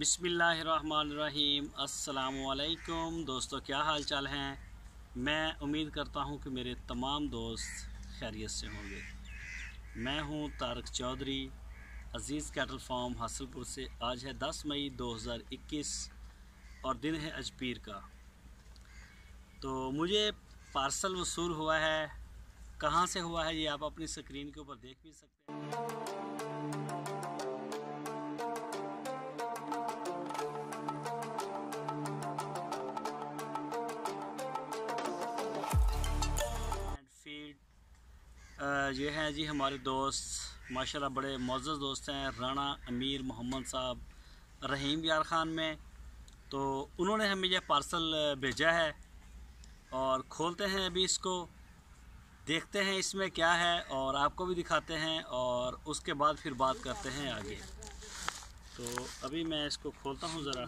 बिस्मिल्लाहिर्रहमानिर्रहीम। अस्सलामुअलैकुम दोस्तों, क्या हाल चाल हैं। मैं उम्मीद करता हूं कि मेरे तमाम दोस्त खैरियत से होंगे। मैं हूं तारक चौधरी, अज़ीज़ कैटल फार्म हासिलपुर से। आज है 10 मई 2021 और दिन है अजपीर का। तो मुझे पार्सल वसूल हुआ है। कहां से हुआ है ये आप अपनी स्क्रीन के ऊपर देख भी सकते हैं। ये हैं जी हमारे दोस्त, माशाल्लाह बड़े मोअज़्ज़ज़ दोस्त हैं, राणा अमीर मोहम्मद साहब, रहीम यार ख़ान में। तो उन्होंने हमें यह पार्सल भेजा है और खोलते हैं अभी इसको, देखते हैं इसमें क्या है और आपको भी दिखाते हैं और उसके बाद फिर बात करते हैं आगे। तो अभी मैं इसको खोलता हूँ ज़रा।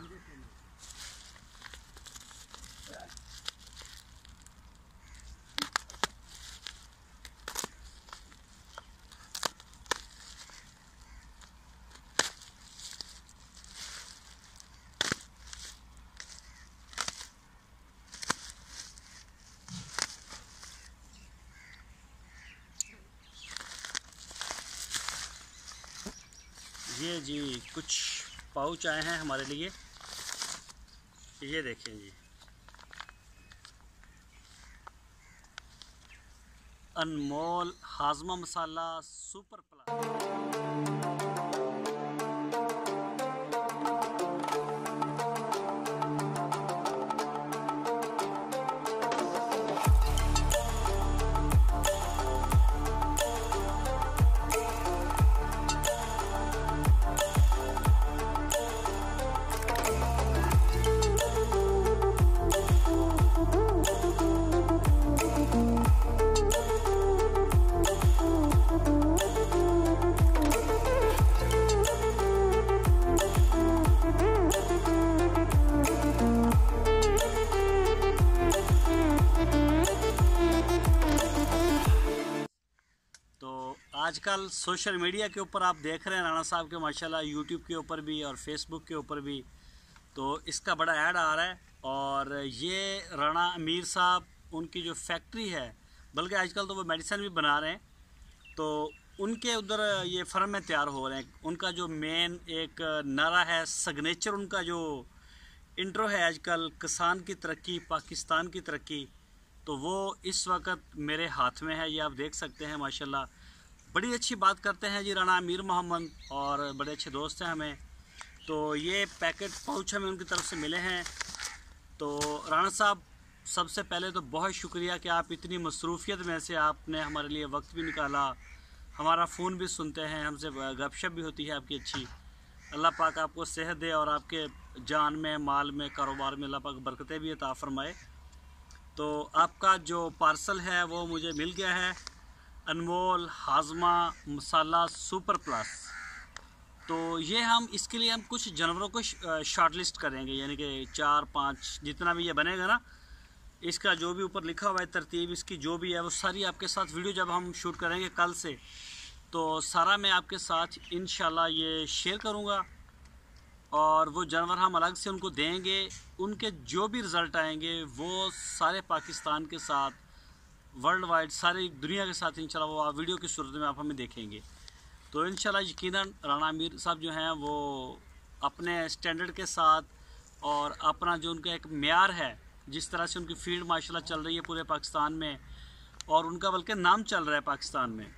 ये जी कुछ पाउच आए हैं हमारे लिए, ये देखें जी, अनमोल हाजमा मसाला सुपर प्लस। आजकल सोशल मीडिया के ऊपर आप देख रहे हैं राणा साहब के, माशाल्लाह यूट्यूब के ऊपर भी और फेसबुक के ऊपर भी तो इसका बड़ा ऐड आ रहा है। और ये राणा अमीर साहब, उनकी जो फैक्ट्री है, बल्कि आजकल तो वो मेडिसिन भी बना रहे हैं, तो उनके उधर ये फर्म में तैयार हो रहे हैं। उनका जो मेन एक नारा है, सिग्नेचर उनका जो इंट्रो है आजकल, किसान की तरक्की पाकिस्तान की तरक्की, तो वो इस वक्त मेरे हाथ में है। ये आप देख सकते हैं माशाल्लाह, बड़ी अच्छी बात करते हैं जी राणा अमीर मोहम्मद और बड़े अच्छे दोस्त हैं हमें। तो ये पैकेट पाउच हमें उनकी तरफ से मिले हैं। तो राणा साहब, सबसे पहले तो बहुत शुक्रिया कि आप इतनी मसरूफियत में से आपने हमारे लिए वक्त भी निकाला, हमारा फ़ोन भी सुनते हैं, हमसे गपशप भी होती है आपकी अच्छी। अल्लाह पाक आपको सेहत दे और आपके जान में, माल में, कारोबार में अल्लाह पाक बरकतें भी अता फरमाए। तो आपका जो पार्सल है वो मुझे मिल गया है, अनमोल हाजमा मसाला सुपर प्लस। तो ये हम इसके लिए हम कुछ जानवरों को शॉर्ट लिस्ट करेंगे, यानी कि 4-5 जितना भी ये बनेगा ना, इसका जो भी ऊपर लिखा हुआ है तरतीब इसकी जो भी है वो सारी आपके साथ वीडियो जब हम शूट करेंगे कल से, तो सारा मैं आपके साथ इंशाल्लाह ये शेयर करूँगा। और वो जानवर हम अलग से उनको देंगे, उनके जो भी रिज़ल्ट आएंगे वो सारे पाकिस्तान के साथ, वर्ल्ड वाइड सारी दुनिया के साथ इंशाल्लाह वो आप वीडियो की सूरत में आप हमें देखेंगे। तो इंशाल्लाह यकीनन राणा अमीर साहब जो हैं वो अपने स्टैंडर्ड के साथ और अपना जो उनका एक म्यार है, जिस तरह से उनकी फील्ड माशाल्लाह चल रही है पूरे पाकिस्तान में, और उनका बल्कि नाम चल रहा है पाकिस्तान में,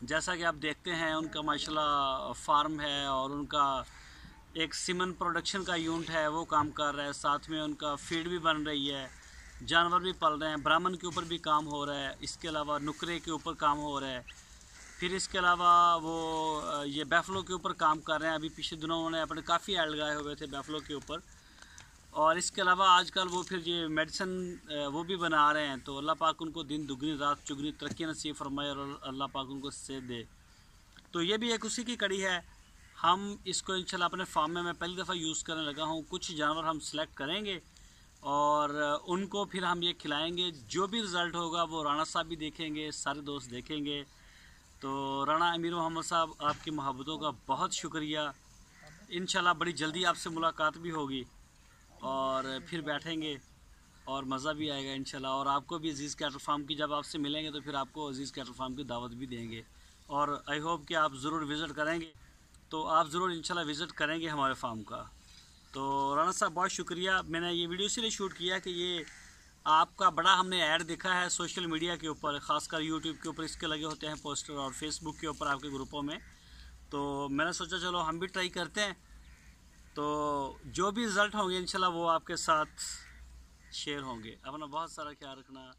जैसा कि आप देखते हैं उनका माशाल्लाह फार्म है और उनका एक सीमन प्रोडक्शन का यूनिट है वो काम कर रहा है, साथ में उनका फीड भी बन रही है, जानवर भी पल रहे हैं, ब्राह्मण के ऊपर भी काम हो रहा है, इसके अलावा नुकरे के ऊपर काम हो रहा है, फिर इसके अलावा वो ये बैफलो के ऊपर काम कर रहे हैं। अभी पिछले दिनों उन्होंने अपने काफ़ी ऐड लगाए हुए थे बैफलो के ऊपर। और इसके अलावा आजकल वो फिर ये मेडिसिन वो भी बना रहे हैं। तो अल्लाह पाक उनको दिन दुगनी रात चुगनी तरक्की नसीब फरमाए और अल्लाह पाक उनको सेहत दे। तो ये भी एक उसी की कड़ी है। हम इसको इंशाल्लाह अपने फार्म में मैं पहली दफ़ा यूज़ करने लगा हूँ। कुछ जानवर हम सेलेक्ट करेंगे और उनको फिर हम ये खिलाएंगे। जो भी रिज़ल्ट होगा वो राणा साहब भी देखेंगे, सारे दोस्त देखेंगे। तो राणा अमीर मोहम्मद साहब, आपकी मोहब्बतों का बहुत शुक्रिया। इंशाल्लाह बड़ी जल्दी आपसे मुलाकात भी होगी और फिर बैठेंगे और मज़ा भी आएगा इंशाल्लाह। और आपको भी अजीज़ कैटल फार्म की जब आपसे मिलेंगे तो फिर आपको अजीज़ कैटल फार्म की दावत भी देंगे और आई होप कि आप ज़रूर विज़िट करेंगे। तो आप ज़रूर इंशाल्लाह विज़िट करेंगे हमारे फार्म का। तो राना साहब बहुत शुक्रिया। मैंने ये वीडियो इसलिए शूट किया कि ये आपका बड़ा हमने ऐड देखा है सोशल मीडिया के ऊपर, ख़ासकर यूट्यूब के ऊपर इसके लगे होते हैं पोस्टर और फेसबुक के ऊपर आपके ग्रुपों में। तो मैंने सोचा चलो हम भी ट्राई करते हैं। तो जो भी रिज़ल्ट होंगे इंशाल्लाह वो आपके साथ शेयर होंगे। अपना बहुत सारा ख्याल रखना।